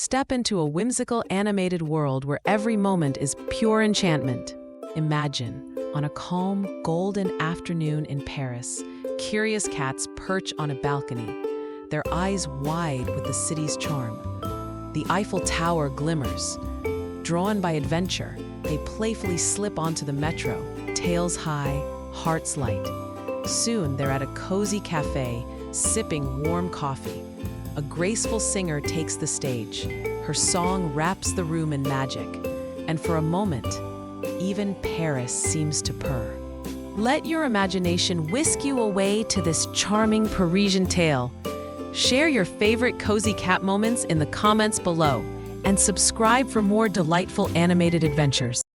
Step into a whimsical animated world where every moment is pure enchantment. Imagine, on a calm, golden afternoon in Paris, curious cats perch on a balcony, their eyes wide with the city's charm. The Eiffel Tower glimmers. Drawn by adventure, they playfully slip onto the metro, tails high, hearts light. Soon they're at a cozy cafe, sipping warm coffee. A graceful singer takes the stage. Her song wraps the room in magic. And for a moment, even Paris seems to purr. Let your imagination whisk you away to this charming Parisian tale. Share your favorite cozy cat moments in the comments below and subscribe for more delightful animated adventures.